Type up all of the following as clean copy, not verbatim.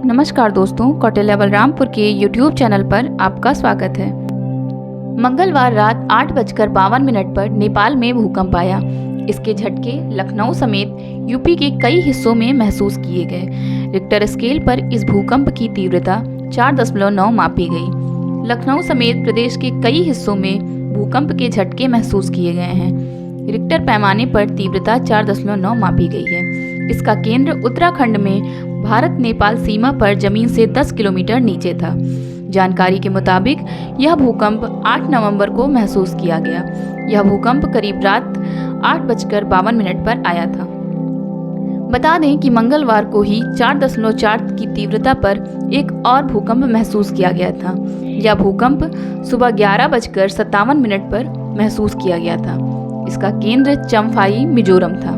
नमस्कार दोस्तों, कौटिल्य बलरामपुर के YouTube चैनल पर आपका स्वागत है। मंगलवार रात 8:52 पर नेपाल में भूकंप आया। इसके झटके लखनऊ समेत यूपी के कई हिस्सों में महसूस किए गए। रिक्टर स्केल पर इस भूकंप की तीव्रता 4.9 मापी गई। लखनऊ समेत प्रदेश के कई हिस्सों में भूकंप के झटके महसूस किए गए हैं। रिक्टर पैमाने पर तीव्रता 4.9 मापी गई है। इसका केंद्र उत्तराखंड में भारत नेपाल सीमा पर जमीन से 10 किलोमीटर नीचे था। जानकारी के मुताबिक यह भूकंप 8 नवंबर को महसूस किया गया। यह भूकंप करीब रात 8:52 पर आया था। बता दें कि मंगलवार को ही 4.4 की तीव्रता पर एक और भूकंप महसूस किया गया था। यह भूकंप सुबह 11:57 पर महसूस किया गया था। इसका केंद्र चम्फाई, मिजोरम था।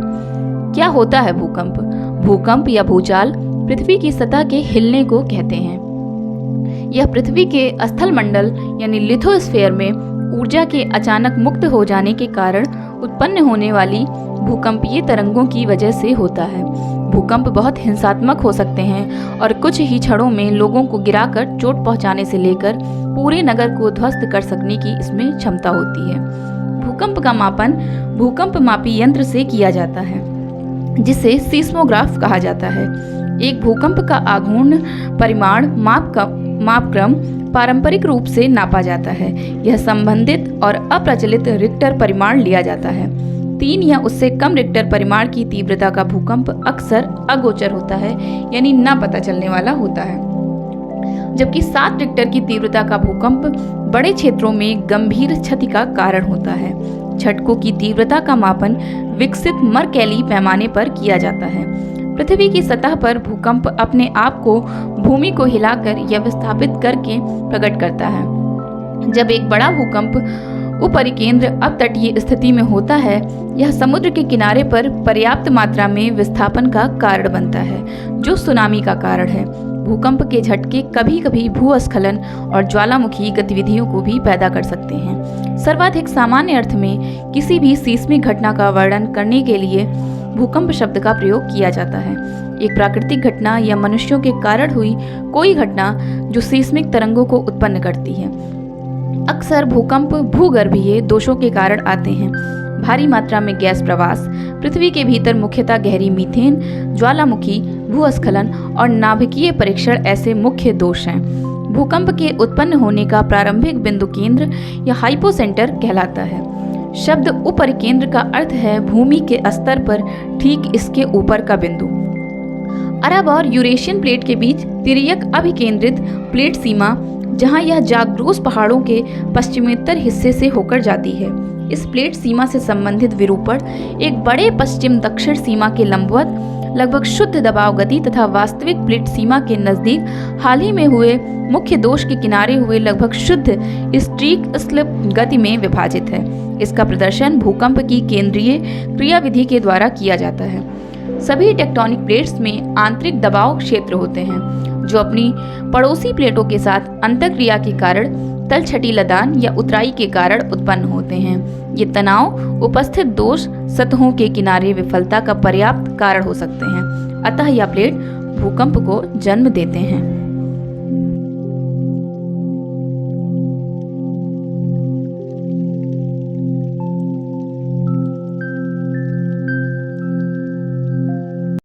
क्या होता है भूकंप? भूकंप या भूचाल पृथ्वी की सतह के हिलने को कहते हैं। यह पृथ्वी के स्थल मंडल यानी लिथोस्फीयर में ऊर्जा के अचानक मुक्त हो जाने के कारण उत्पन्न होने वाली भूकंपीय तरंगों की वजह से होता है। भूकंप बहुत हिंसात्मक हो सकते हैं और कुछ ही क्षणों में लोगों को गिराकर चोट पहुंचाने से लेकर पूरे नगर को ध्वस्त कर सकने की इसमें क्षमता होती है। भूकंप का मापन भूकंप मापी यंत्र से किया जाता है, जिसे सीस्मोग्राफ कहा जाता है। एक भूकंप का आघूर्ण परिमाण मापक्रम पारंपरिक रूप से नापा जाता है। यह संबंधित और अप्रचलित रिक्टर परिमाण लिया जाता है। 3 या उससे कम रिक्टर परिमाण की तीव्रता का भूकंप अक्सर अगोचर होता है, यानी ना पता चलने वाला होता है, जबकि 7 रिक्टर की तीव्रता का भूकंप बड़े क्षेत्रों में गंभीर क्षति का कारण होता है। झटकों की तीव्रता का मापन विकसित मरकैली पैमाने पर किया जाता है। पृथ्वी की सतह पर भूकंप अपने आप को भूमि को हिलाकर या विस्थापित करके प्रकट करता है। जब एक बड़ा भूकंप उपरिकेंद्र अपतटीय स्थिति में होता है, यह समुद्र के किनारे पर पर्याप्त मात्रा में विस्थापन का कारण बनता है, जो सुनामी का कारण है। भूकंप के झटके कभी कभी भूस्खलन और ज्वालामुखी गतिविधियों को भी पैदा कर सकते हैं। सर्वाधिक सामान्य अर्थ में किसी भी सीस्मिक घटना का वर्णन करने के लिए भूकंप शब्द का प्रयोग किया जाता है। एक प्राकृतिक घटना या मनुष्यों के कारण हुई कोई घटना जो सीस्मिक तरंगों को उत्पन्न करती है। अक्सर भूकंप भूगर्भीय दोषों के कारण आते हैं। भारी मात्रा में गैस प्रवास, पृथ्वी के भीतर मुख्यतः गहरी मीथेन, ज्वालामुखी, भूस्खलन और नाभिकीय परीक्षण ऐसे मुख्य दोष हैं। भूकंप के उत्पन्न होने का प्रारंभिक बिंदु केंद्र या हाइपोसेंटर कहलाता है। शब्द उपरिकेंद्र का अर्थ है भूमि के स्तर पर ठीक इसके ऊपर का बिंदु। अरब और यूरेशियन प्लेट के बीच तिर्यक अभिकेंद्रित प्लेट सीमा, जहां यह जाग्रोस पहाड़ों के पश्चिमोत्तर हिस्से से होकर जाती है। इस प्लेट सीमा से संबंधित विरूपण एक बड़े पश्चिम दक्षिण सीमा के लंबवत लगभग शुद्ध दबाव गति तथा वास्तविक प्लेट सीमा के नजदीक हाल ही में हुए मुख्य दोष के किनारे हुए लगभग शुद्ध स्ट्रीक स्लिप गति में विभाजित है। इसका प्रदर्शन भूकंप की केंद्रीय क्रियाविधि के द्वारा किया जाता है। सभी टेक्टोनिक प्लेट्स में आंतरिक दबाव क्षेत्र होते हैं, जो अपनी पड़ोसी प्लेटों के साथ अंतःक्रिया के कारण तलछटी लदान या उतराई के कारण उत्पन्न होते हैं। ये तनाव उपस्थित दोष सतहों के किनारे विफलता का पर्याप्त कारण हो सकते हैं। अतः यह प्लेट भूकंप को जन्म देते हैं।